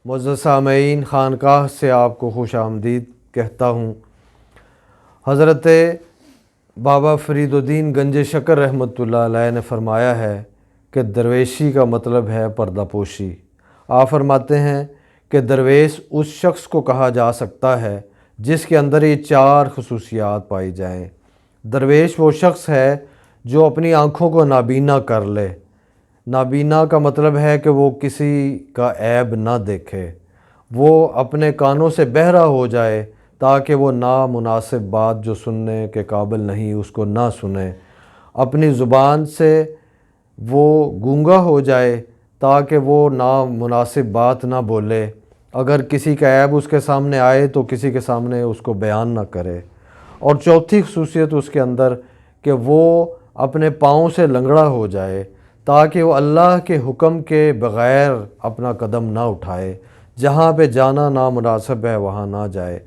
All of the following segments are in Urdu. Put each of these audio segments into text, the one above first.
معزز سامعین، خانقاہ سے آپ کو خوش آمدید کہتا ہوں۔ حضرت بابا فرید الدین گنج شکر رحمۃ اللہ علیہ نے فرمایا ہے کہ درویشی کا مطلب ہے پردہ پوشی۔ آپ فرماتے ہیں کہ درویش اس شخص کو کہا جا سکتا ہے جس کے اندر یہ 4 خصوصیات پائی جائیں۔ درویش وہ شخص ہے جو اپنی آنکھوں کو نابینا کر لے۔ نابینا کا مطلب ہے کہ وہ کسی کا عیب نہ دیکھے، وہ اپنے کانوں سے بہرا ہو جائے تاکہ وہ نامناسب بات جو سننے کے قابل نہیں اس کو نہ سنے، اپنی زبان سے وہ گونگا ہو جائے تاکہ وہ نامناسب بات نہ بولے، اگر کسی کا عیب اس کے سامنے آئے تو کسی کے سامنے اس کو بیان نہ کرے۔ اور چوتھی خصوصیت اس کے اندر کہ وہ اپنے پاؤں سے لنگڑا ہو جائے تاکہ وہ اللہ کے حکم کے بغیر اپنا قدم نہ اٹھائے، جہاں پہ جانا نامناسب ہے وہاں نہ جائے۔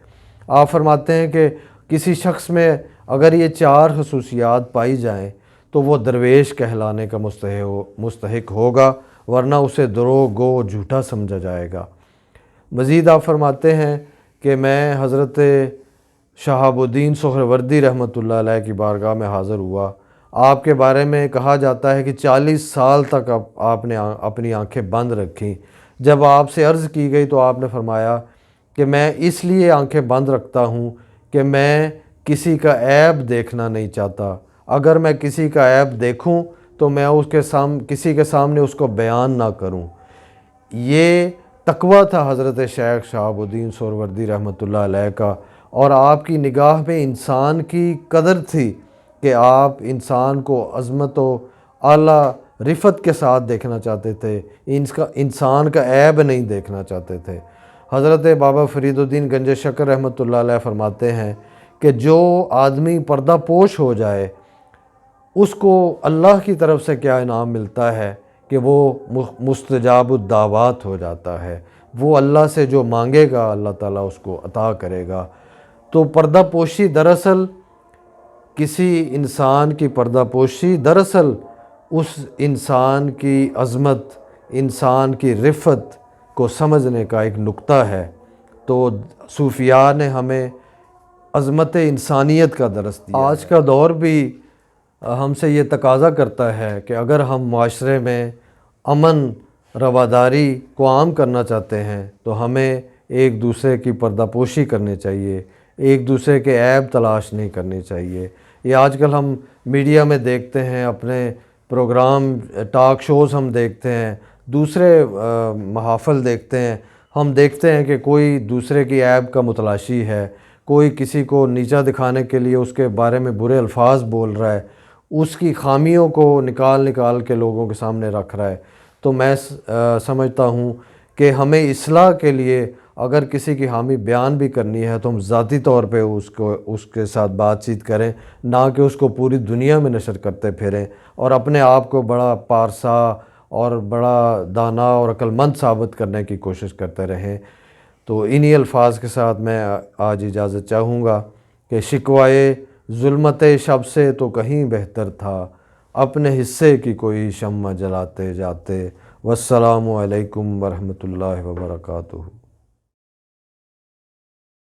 آپ فرماتے ہیں کہ کسی شخص میں اگر یہ 4 خصوصیات پائی جائیں تو وہ درویش کہلانے کا مستحق ہوگا، ورنہ اسے دروغ گو جھوٹا سمجھا جائے گا۔ مزید آپ فرماتے ہیں کہ میں حضرت شہاب الدین سہروردی رحمۃ اللہ علیہ کی بارگاہ میں حاضر ہوا۔ آپ کے بارے میں کہا جاتا ہے کہ 40 سال تک آپ نے اپنی آنکھیں بند رکھیں۔ جب آپ سے عرض کی گئی تو آپ نے فرمایا کہ میں اس لیے آنکھیں بند رکھتا ہوں کہ میں کسی کا عیب دیکھنا نہیں چاہتا، اگر میں کسی کا عیب دیکھوں تو میں کسی کے سامنے اس کو بیان نہ کروں۔ یہ تقویٰ تھا حضرت شیخ شہاب الدین سہروردی رحمۃ اللہ علیہ کا، اور آپ کی نگاہ میں انسان کی قدر تھی کہ آپ انسان کو عظمت و اعلیٰ رفعت کے ساتھ دیکھنا چاہتے تھے، انسان کا عیب نہیں دیکھنا چاہتے تھے۔ حضرت بابا فرید الدین گنج شکر رحمۃ اللہ علیہ فرماتے ہیں کہ جو آدمی پردہ پوش ہو جائے اس کو اللہ کی طرف سے کیا انعام ملتا ہے کہ وہ مستجاب الدعوات ہو جاتا ہے، وہ اللہ سے جو مانگے گا اللہ تعالیٰ اس کو عطا کرے گا۔ تو پردہ پوشی دراصل کسی انسان کی پردہ پوشی دراصل اس انسان کی عظمت، انسان کی رفعت کو سمجھنے کا ایک نقطہ ہے۔ تو صوفیاء نے ہمیں عظمت انسانیت کا درس دیا۔ آج کا دور بھی ہم سے یہ تقاضا کرتا ہے کہ اگر ہم معاشرے میں امن رواداری کو عام کرنا چاہتے ہیں تو ہمیں ایک دوسرے کی پردہ پوشی کرنی چاہیے، ایک دوسرے کے عیب تلاش نہیں کرنی چاہیے۔ یہ آج کل ہم میڈیا میں دیکھتے ہیں، اپنے پروگرام ٹاک شوز ہم دیکھتے ہیں، دوسرے محافل دیکھتے ہیں، ہم دیکھتے ہیں کہ کوئی دوسرے کی عیب کا متلاشی ہے، کوئی کسی کو نیچا دکھانے کے لیے اس کے بارے میں برے الفاظ بول رہا ہے، اس کی خامیوں کو نکال کے لوگوں کے سامنے رکھ رہا ہے۔ تو میں سمجھتا ہوں کہ ہمیں اصلاح کے لیے اگر کسی کی حامی بیان بھی کرنی ہے تو ہم ذاتی طور پہ اس کے ساتھ بات چیت کریں، نہ کہ اس کو پوری دنیا میں نشر کرتے پھریں اور اپنے آپ کو بڑا پارسا اور بڑا دانا اور عقل مند ثابت کرنے کی کوشش کرتے رہیں۔ تو انہی الفاظ کے ساتھ میں آج اجازت چاہوں گا کہ شکوائے ظلمت شب سے تو کہیں بہتر تھا، اپنے حصے کی کوئی شمع جلاتے جاتے۔ والسلام علیکم ورحمۃ اللہ وبرکاتہ۔